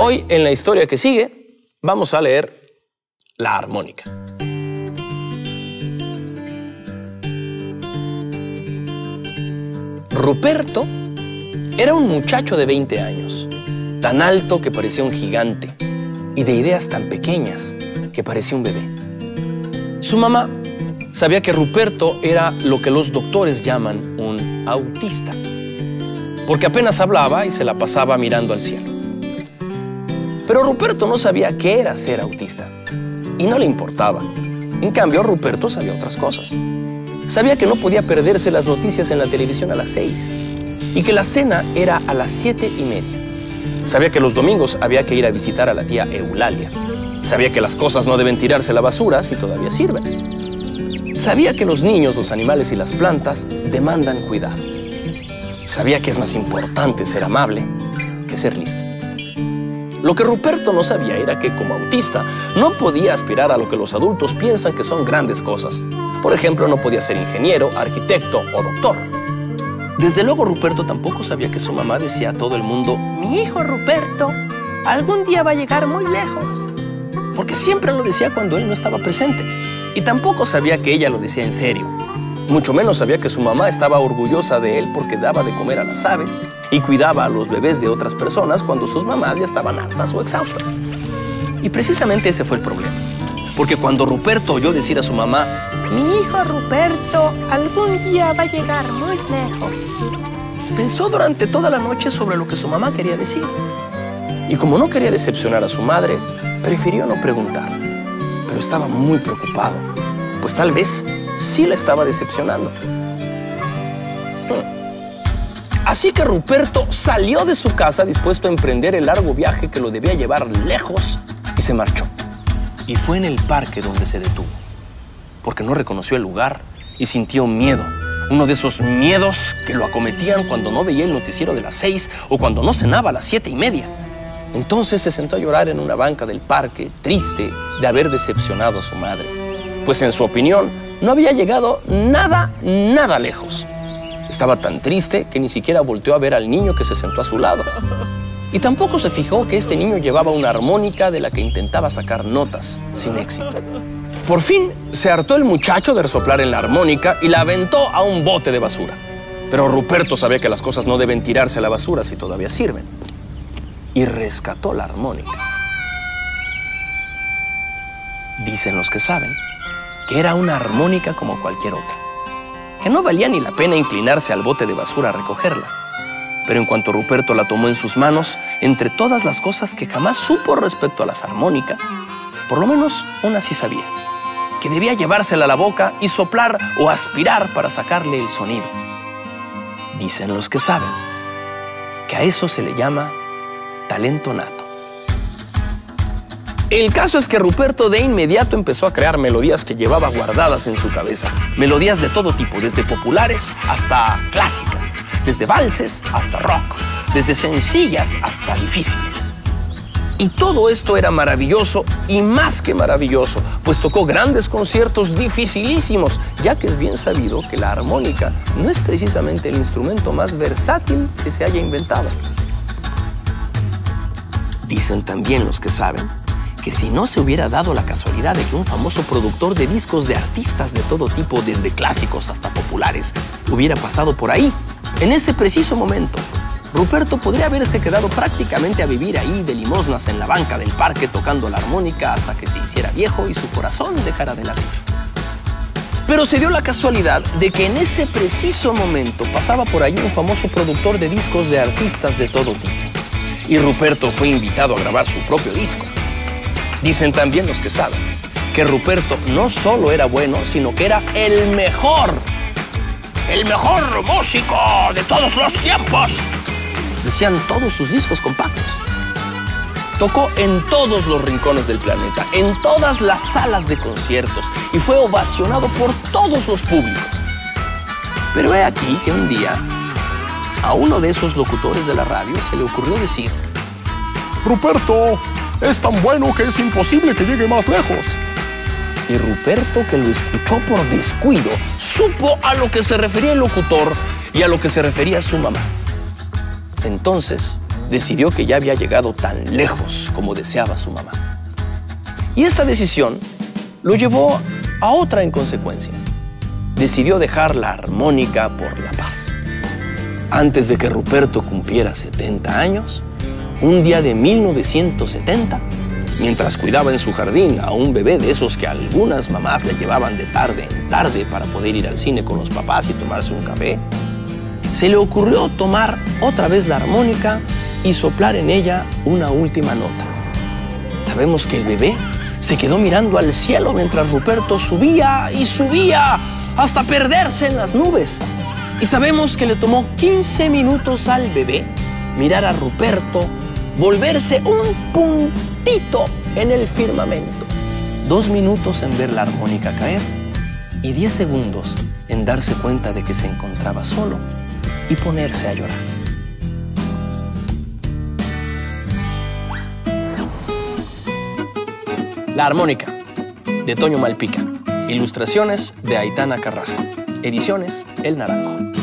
Hoy, en la historia que sigue, vamos a leer la armónica. Ruperto era un muchacho de 20 años, tan alto que parecía un gigante y de ideas tan pequeñas que parecía un bebé. Su mamá sabía que Ruperto era lo que los doctores llaman un autista, porque apenas hablaba y se la pasaba mirando al cielo. Pero Ruperto no sabía qué era ser autista y no le importaba. En cambio, Ruperto sabía otras cosas. Sabía que no podía perderse las noticias en la televisión a las 6 y que la cena era a las 7:30. Sabía que los domingos había que ir a visitar a la tía Eulalia. Sabía que las cosas no deben tirarse a la basura si todavía sirven. Sabía que los niños, los animales y las plantas demandan cuidado. Sabía que es más importante ser amable que ser listo. Lo que Ruperto no sabía era que, como autista, no podía aspirar a lo que los adultos piensan que son grandes cosas. Por ejemplo, no podía ser ingeniero, arquitecto o doctor. Desde luego, Ruperto tampoco sabía que su mamá decía a todo el mundo: «Mi hijo Ruperto algún día va a llegar muy lejos», porque siempre lo decía cuando él no estaba presente. Y tampoco sabía que ella lo decía en serio. Mucho menos sabía que su mamá estaba orgullosa de él porque daba de comer a las aves y cuidaba a los bebés de otras personas cuando sus mamás ya estaban hartas o exhaustas. Y precisamente ese fue el problema. Porque cuando Ruperto oyó decir a su mamá: «Mi hijo Ruperto algún día va a llegar muy lejos», pensó durante toda la noche sobre lo que su mamá quería decir. Y como no quería decepcionar a su madre, prefirió no preguntar. Pero estaba muy preocupado, pues tal vez sí la estaba decepcionando. Así que Ruperto salió de su casa dispuesto a emprender el largo viaje que lo debía llevar lejos y se marchó. Y fue en el parque donde se detuvo, porque no reconoció el lugar y sintió miedo. Uno de esos miedos que lo acometían cuando no veía el noticiero de las 6 o cuando no cenaba a las 7:30. Entonces se sentó a llorar en una banca del parque, triste de haber decepcionado a su madre, pues en su opinión no había llegado nada lejos. Estaba tan triste que ni siquiera volteó a ver al niño que se sentó a su lado. Y tampoco se fijó que este niño llevaba una armónica de la que intentaba sacar notas, sin éxito. Por fin se hartó el muchacho de resoplar en la armónica y la aventó a un bote de basura. Pero Ruperto sabía que las cosas no deben tirarse a la basura si todavía sirven. Y rescató la armónica. Dicen los que saben que era una armónica como cualquier otra, que no valía ni la pena inclinarse al bote de basura a recogerla. Pero en cuanto Ruperto la tomó en sus manos, entre todas las cosas que jamás supo respecto a las armónicas, por lo menos una sí sabía: que debía llevársela a la boca y soplar o aspirar para sacarle el sonido. Dicen los que saben que a eso se le llama talento nato. El caso es que Ruperto de inmediato empezó a crear melodías que llevaba guardadas en su cabeza. Melodías de todo tipo, desde populares hasta clásicas, desde valses hasta rock, desde sencillas hasta difíciles. Y todo esto era maravilloso y más que maravilloso, pues tocó grandes conciertos dificilísimos, ya que es bien sabido que la armónica no es precisamente el instrumento más versátil que se haya inventado. Dicen también los que saben que si no se hubiera dado la casualidad de que un famoso productor de discos de artistas de todo tipo, desde clásicos hasta populares, hubiera pasado por ahí, en ese preciso momento, Ruperto podría haberse quedado prácticamente a vivir ahí de limosnas en la banca del parque tocando la armónica hasta que se hiciera viejo y su corazón dejara de latir. Pero se dio la casualidad de que en ese preciso momento pasaba por ahí un famoso productor de discos de artistas de todo tipo. Y Ruperto fue invitado a grabar su propio disco. Dicen también los que saben que Ruperto no solo era bueno, sino que era el mejor músico de todos los tiempos. Decían todos sus discos compactos. Tocó en todos los rincones del planeta, en todas las salas de conciertos, y fue ovacionado por todos los públicos. Pero he aquí que un día a uno de esos locutores de la radio se le ocurrió decir: «Ruperto es tan bueno que es imposible que llegue más lejos». Y Ruperto, que lo escuchó por descuido, supo a lo que se refería el locutor y a lo que se refería su mamá. Entonces decidió que ya había llegado tan lejos como deseaba su mamá. Y esta decisión lo llevó a otra en consecuencia. Decidió dejar la armónica por la paz. Antes de que Ruperto cumpliera 70 años, un día de 1970, mientras cuidaba en su jardín a un bebé de esos que algunas mamás le llevaban de tarde en tarde para poder ir al cine con los papás y tomarse un café, se le ocurrió tomar otra vez la armónica y soplar en ella una última nota. Sabemos que el bebé se quedó mirando al cielo mientras Ruperto subía y subía hasta perderse en las nubes. Y sabemos que le tomó 15 minutos al bebé mirar a Ruperto volverse un puntito en el firmamento. 2 minutos en ver la armónica caer y 10 segundos en darse cuenta de que se encontraba solo y ponerse a llorar. La armónica, de Toño Malpica. Ilustraciones de Aitana Carrasco. Ediciones El Naranjo.